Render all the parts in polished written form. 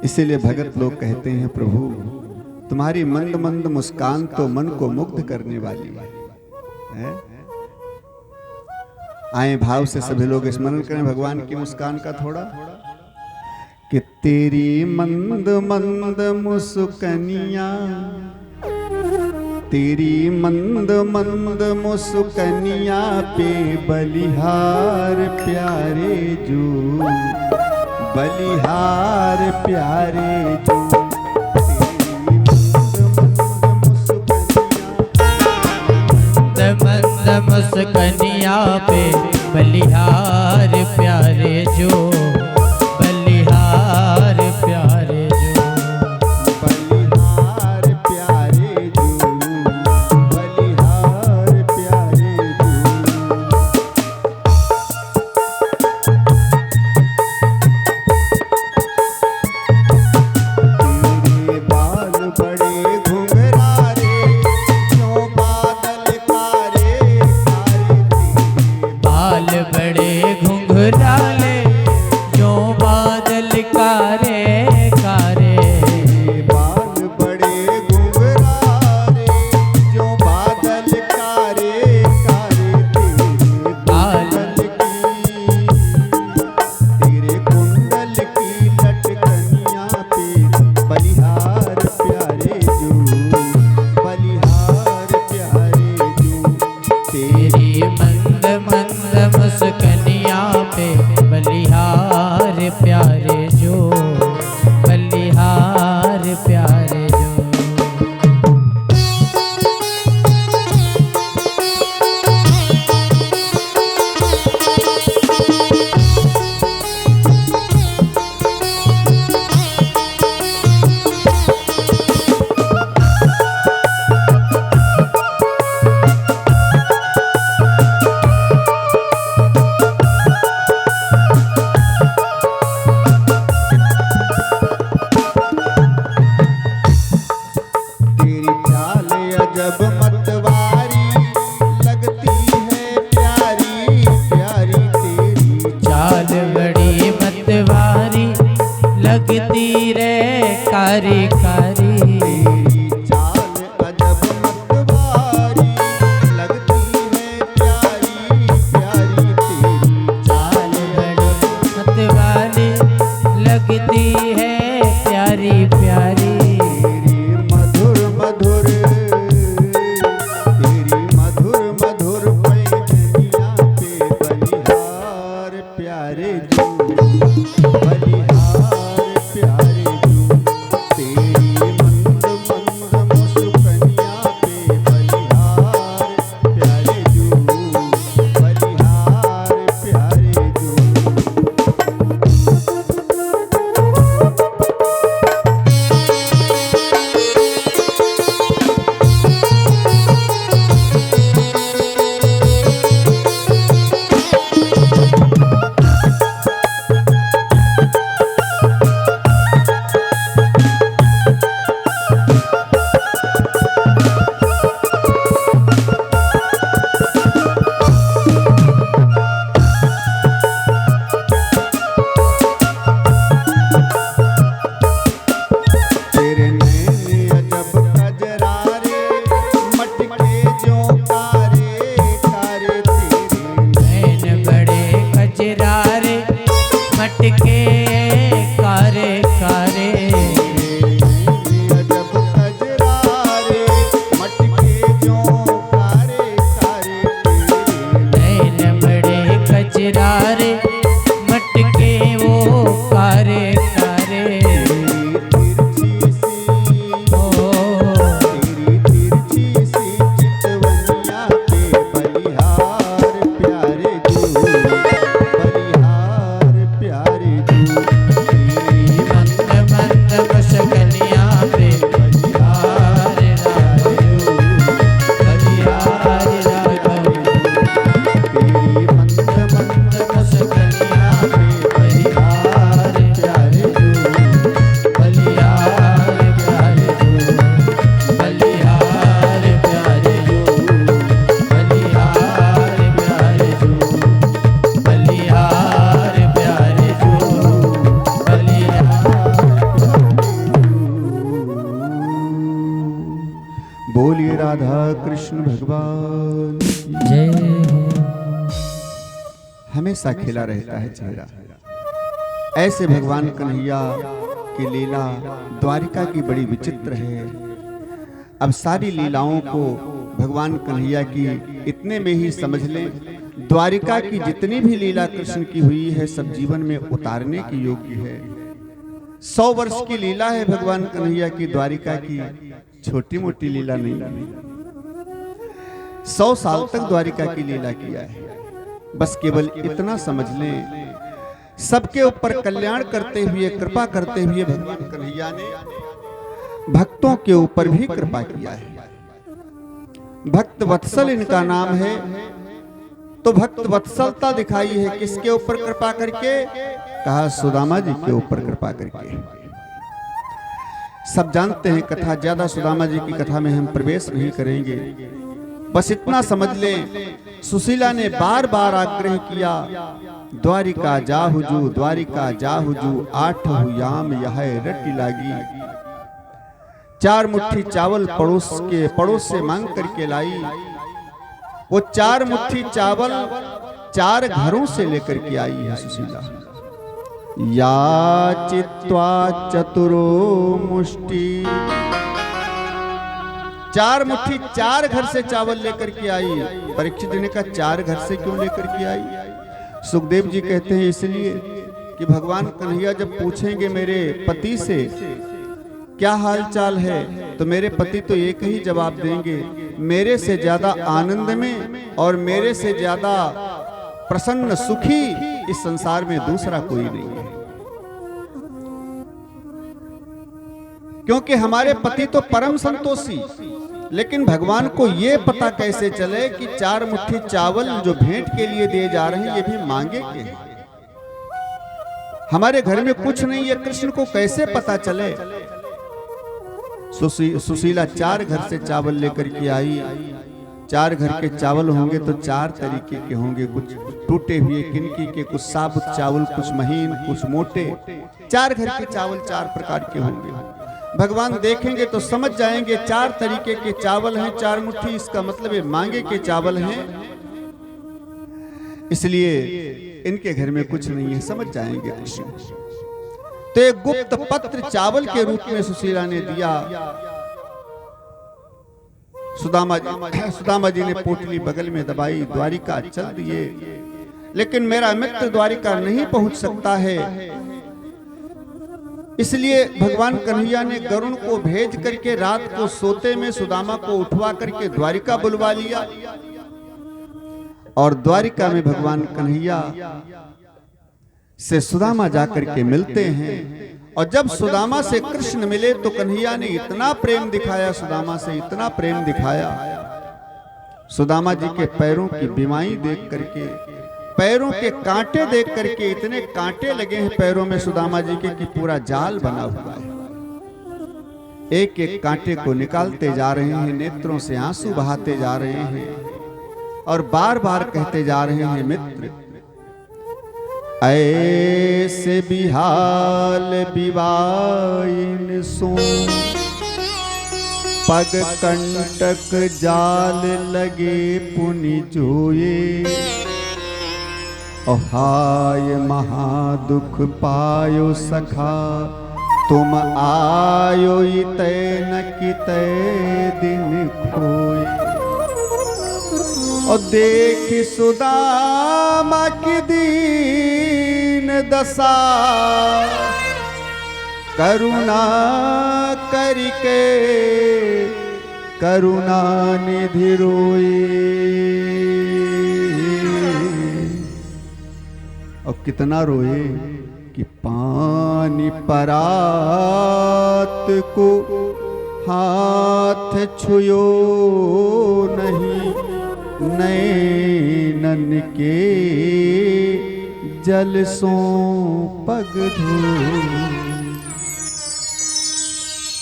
इसीलिए भगत लोग कहते हैं, प्रभु तुम्हारी मंद मंद मुस्कान तो मन को मुग्ध करने वाली है। आए भाव से सभी लोग स्मरण करें भगवान की मुस्कान का थोड़ा, कि तेरी मंद मंद मुस्कनिया, तेरी मंद मंद मुस्कनिया पे बलिहार प्यारे जो, बलिहार प्यारे जो। मंद मुस्कनिया पे बलिहार प्यारे जो, बलिहार प्यारे जो, बलिहार प्यारे जो, बलिहार प्यारे जो। तेरे बाल बड़े घुंघरारे, क्यों बादल कारे कारे। बाल बड़े घुंघराले जो बादल कारे कारे। बाल बड़े घुंघरारे, जो बादल कारे कारे। तेरे कुंडल की लटकनिया पे बलिहार प्यारे जो, बलिहार प्यारे जो। तेरी मंद मंद मुस्कनिया पे बलिहार प्यारे जो, बलिहार प्यारे जो। तेरी चाल अजब मतवारी, लगती है प्यारी प्यारी। तेरी चाल बड़ी मतवारी, लगती रे कारी कारी। तेरी चाल अजब मतवारी, लगती है प्यारी प्यारी। तेरी चाल बड़ी मतवारी, लगती है प्यारी प्यारी। तेरी मधुर मधुर, तेरी मधुर मधुर पैजनिया पे बलिहार प्यारे जो, बलिहार प्यारे जो। तेरी मंद मंद मुस्कनिया पे बलिहार प्यारे जो, बलिहार प्यारे जो। राधा कृष्ण भगवान की जय हो। हमेशा खिला रहता है चेहरा। ऐसे भगवान कन्हैया की लीला द्वारिका की बड़ी विचित्र है। अब सारी लीलाओं को भगवान कन्हैया की इतने में ही समझ लें। द्वारिका की जितनी भी लीला कृष्ण की हुई है सब जीवन में उतारने की योग्य है। 100 वर्ष की लीला है भगवान कन्हैया की द्वारिका की, छोटी मोटी लीला नहीं। 100 साल तक द्वारिका की लीला किया है। बस केवल इतना समझ लें, सबके ऊपर कल्याण करते हुए, कृपा करते हुए भगवान कन्हैया ने भक्तों के ऊपर भी कृपा किया है। भक्त वत्सल इनका नाम है। तो भक्त वत्सलता दिखाई है किसके ऊपर कृपा करके? कहा सुदामा जी के ऊपर कृपा करके। सब जानते हैं कथा, ज्यादा सुदामा जी की कथा में हम प्रवेश नहीं करेंगे। बस इतना समझ लें, सुशीला ने बार बार आग्रह किया, द्वारिका जाहुजू, द्वारिका जाहुजू, 8 याम यह रटी लागी। 4 मुट्ठी चावल पड़ोस से मांग करके लाई। वो 4 मुट्ठी चावल 4 घरों से लेकर के आई है सुशीला। या चित्वा चतुरो मुष्टि, 4 मुट्ठी 4 घर से चावल लेकर के आई। परीक्षित ने कहा 4 घर से क्यों लेकर के आई? सुखदेव जी कहते हैं इसलिए कि भगवान कन्हैया जब पूछेंगे मेरे पति से क्या हाल चाल है, तो मेरे पति तो एक ही जवाब देंगे, मेरे से ज्यादा आनंद में और मेरे से ज्यादा प्रसन्न सुखी इस संसार में दूसरा कोई नहीं है। क्योंकि हमारे पति तो परम संतोषी, लेकिन भगवान को यह पता कैसे चले कि 4 मुट्ठी चावल जो भेंट के लिए दिए जा रहे हैं ये भी मांगे के हैं। हमारे घर में कुछ नहीं है, कृष्ण को कैसे पता चले? सुशीला 4 घर से चावल लेकर के आई। 4 घर के चावल होंगे तो 4 तरीके के होंगे, कुछ टूटे हुए किनकी के, कुछ साबुत चावल, कुछ महीन, कुछ मोटे। 4 घर के चावल 4 प्रकार के होंगे। भगवान देखेंगे तो समझ जाएंगे 4 तरीके के चावल हैं, 4 मुट्ठी, इसका मतलब है मांगे के चावल हैं, इसलिए इनके घर में कुछ नहीं है, समझ जाएंगे कृष्ण। तो एक गुप्त पत्र चावल के रूप में सुशीला ने दिया। सुदामा जी ने पोटली बगल में दबाई, द्वारिका चल दिए। लेकिन मेरा मित्र द्वारिका नहीं पहुंच सकता है, इसलिए भगवान कन्हैया ने गरुण को भेज करके रात को सोते में सुदामा को उठवा करके द्वारिका बुलवा लिया। और द्वारिका में भगवान कन्हैया से सुदामा जाकर के मिलते हैं। और जब सुदामा से कृष्ण मिले तो कन्हैया ने इतना प्रेम दिखाया, सुदामा से इतना प्रेम दिखाया। सुदामा जी के पैरों की बीमारी देख करके, पैरों के कांटे देख करके, इतने कांटे लगे हैं पैरों में सुदामा जी के कि पूरा जाल बना हुआ है। एक एक कांटे को निकालते जा रहे हैं, नेत्रों से आंसू बहाते जा रहे हैं और बार बार कहते जा रहे हैं, मित्र ऐसे बिहाल बिवाइन सो, पग कंटक जाल लगे पुनि जोए। हाय महादुख पायो सखा, तुम आयो तय न कितय दिन खोए। और देख सुदामा की दीन दशा, करुणा करके करुणा निधि रोए। और कितना रोए कि पानी परात को हाथ छुयो नहीं, नैनन के जल सो पग धो।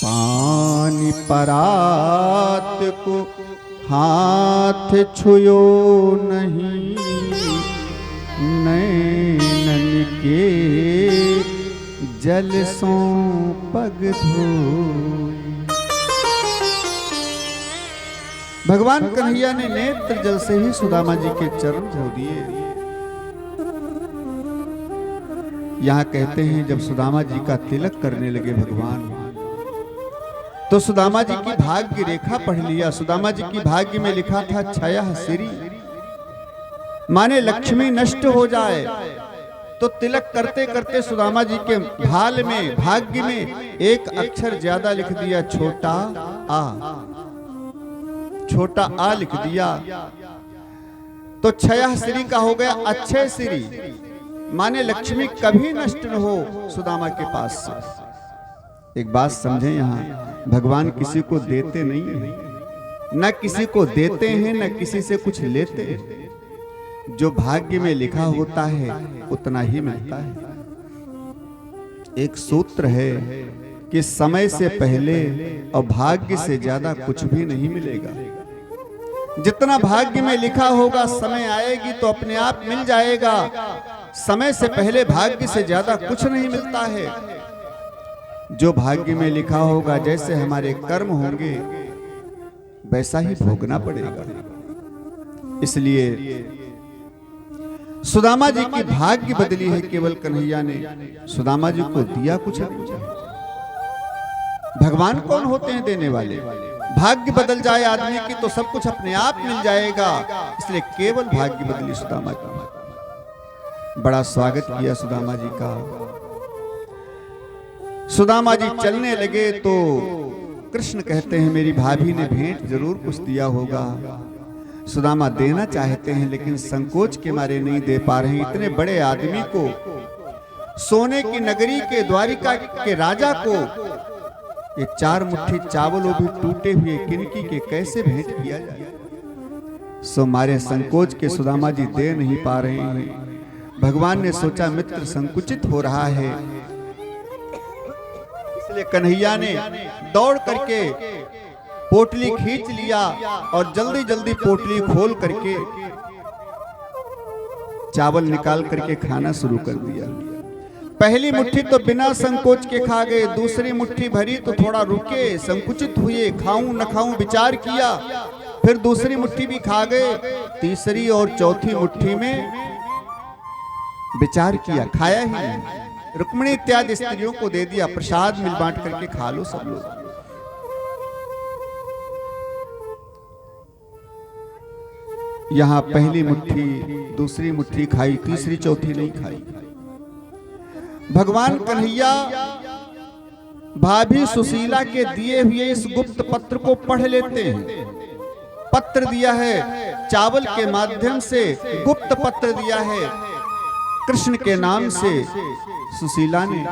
पानी परात को हाथ छुयो नहीं, नैनन के जल सो पग धो। भगवान कन्हैया ने नेत्र जल से ही सुदामा जी के चरण धो दिए। यहां कहते हैं जब सुदामा जी का तिलक करने लगे भगवान, तो सुदामा जी की भाग्य रेखा पढ़ लिया। सुदामा जी की भाग्य में लिखा था क्षयः श्री, माने लक्ष्मी नष्ट हो जाए। तो तिलक करते करते सुदामा जी के भाल में, भाग्य में एक अक्षर ज्यादा लिख दिया, छोटा आ, छोटा आ लिख दिया। तो क्षयः श्री का हो गया अक्षय श्री, माने लक्ष्मी कभी नष्ट न हो सुदामा के पास से। एक बात समझें, यहाँ भगवान किसी को देते नहीं है, न किसी को देते हैं न किसी से कुछ लेते हैं। जो भाग्य में लिखा होता है उतना ही मिलता है। एक सूत्र है कि समय से पहले और भाग्य से ज्यादा कुछ भी नहीं मिलेगा। जितना भाग्य में लिखा होगा समय आएगी तो अपने आप मिल जाएगा। समय से पहले भाग्य से ज्यादा कुछ नहीं मिलता है। जो भाग्य में लिखा होगा, जैसे हमारे कर्म होंगे वैसा ही भोगना पड़ेगा। इसलिए सुदामा जी की भाग्य बदली है केवल कन्हैया ने। सुदामा जी को दिया कुछ नहीं। भगवान कौन होते हैं देने वाले? भाग्य बदल जाए आदमी की तो सब कुछ अपने आप मिल जाएगा। इसलिए केवल भाग्य बदली सुदामा की। बड़ा स्वागत किया सुदामा जी का। सुदामा जी चलने लगे तो कृष्ण कहते हैं मेरी भाभी ने भेंट जरूर कुछ दिया होगा। सुदामा देना चाहते हैं लेकिन संकोच के मारे नहीं दे पा रहे हैं। इतने बड़े आदमी को, सोने की नगरी के द्वारिका के राजा को ये 4 मुट्ठी चावल वो भी टूटे हुए किनकी के कैसे भेंट किया जाए? सो मारे संकोच के सुदामा जी दे नहीं पा रहे हैं। भगवान ने सोचा मित्र संकुचित हो रहा है, इसलिए कन्हैया ने दौड़ करके पोटली खींच लिया और जल्दी जल्दी पोटली खोल करके चावल निकाल करके खाना शुरू कर दिया। पहली मुट्ठी तो बिना संकोच के खा गए, दूसरी मुट्ठी भरी तो थोड़ा रुके, संकुचित हुए, खाऊं न खाऊं विचार किया, फिर दूसरी मुट्ठी भी खा गए, तीसरी और चौथी मुट्ठी में विचार किया, खाया ही नहीं। रुक्मिणी इत्यादि स्त्रियों को दे दिया, प्रसाद मिल बांट करके खा लो सब लोग। यहां पहली मुट्ठी, दूसरी मुट्ठी खाई, तीसरी चौथी नहीं खाई। भगवान कन्हैया भाभी सुशीला के दिए हुए इस गुप्त पत्र को पढ़ लेते हैं। पत्र दिया है चावल के माध्यम से, गुप्त पत्र दिया है कृष्ण के नाम से सुशीला ने,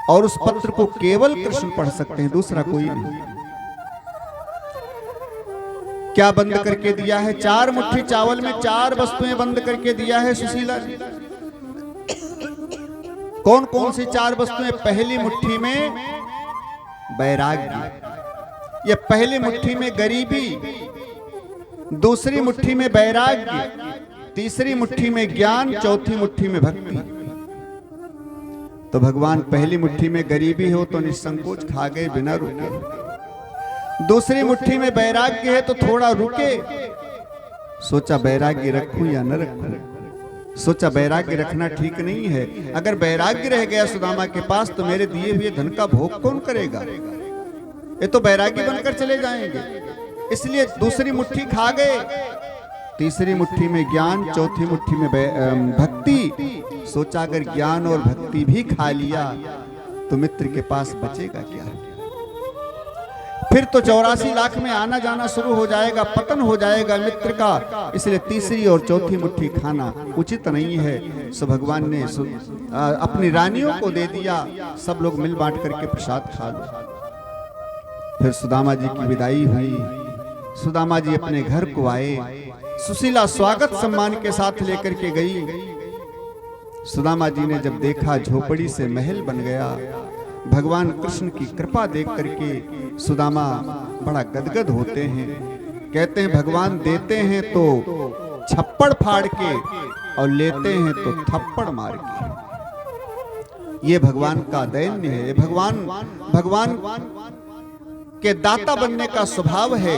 और उस पत्र को केवल कृष्ण पढ़ सकते हैं, दूसरा कोई नहीं। क्या बंद करके दिया है? 4 मुट्ठी चावल में 4 वस्तुएं बंद करके दिया है सुशीला ने। कौन कौन सी 4 वस्तुएं? पहली मुट्ठी में वैराग्य, ये पहली मुट्ठी में गरीबी, दूसरी मुट्ठी में वैराग्य, तीसरी मुट्ठी में ज्ञान, चौथी मुट्ठी में भक्ति। तो भगवान पहली मुट्ठी में गरीबी हो तो निसंकोच खा गए बिना रुके। दूसरी मुट्ठी में वैराग्य है तो थोड़ा रुके, सोचा वैराग्य रखूं या न रखूं। सोचा वैराग्य रखना ठीक नहीं है, अगर वैराग्य रह गया सुदामा के पास तो मेरे दिए हुए धन का भोग कौन करेगा? ये तो वैराग्य बनकर चले जाएंगे। इसलिए दूसरी मुट्ठी खा गए, तीसरी मुट्ठी में ज्ञान, चौथी मुट्ठी में भक्ति। सोचा अगर ज्ञान और भक्ति भी खा लिया तो मित्र के पास बचेगा क्या? फिर तो 84 लाख में आना जाना शुरू हो जाएगा, पतन हो जाएगा मित्र का। इसलिए तीसरी और चौथी मुट्ठी खाना उचित नहीं है। सो भगवान ने अपनी रानियों को दे दिया, सब लोग मिल बांट करके प्रसाद खा लो। फिर सुदामा जी की विदाई हुई। सुदामा जी अपने घर को आए, सुशीला स्वागत सम्मान के साथ लेकर के गई। सुदामा जी ने जब देखा झोपड़ी से महल बन गया, भगवान कृष्ण की कृपा देख करके सुदामा बड़ा गदगद होते हैं। कहते हैं भगवान देते हैं तो छप्पड़ फाड़ के और लेते हैं तो थप्पड़ मार के। ये भगवान का दैन्य है। भगवान के दाता बनने का स्वभाव है।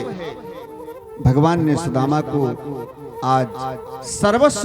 भगवान ने सुदामा को आज सर्वस्व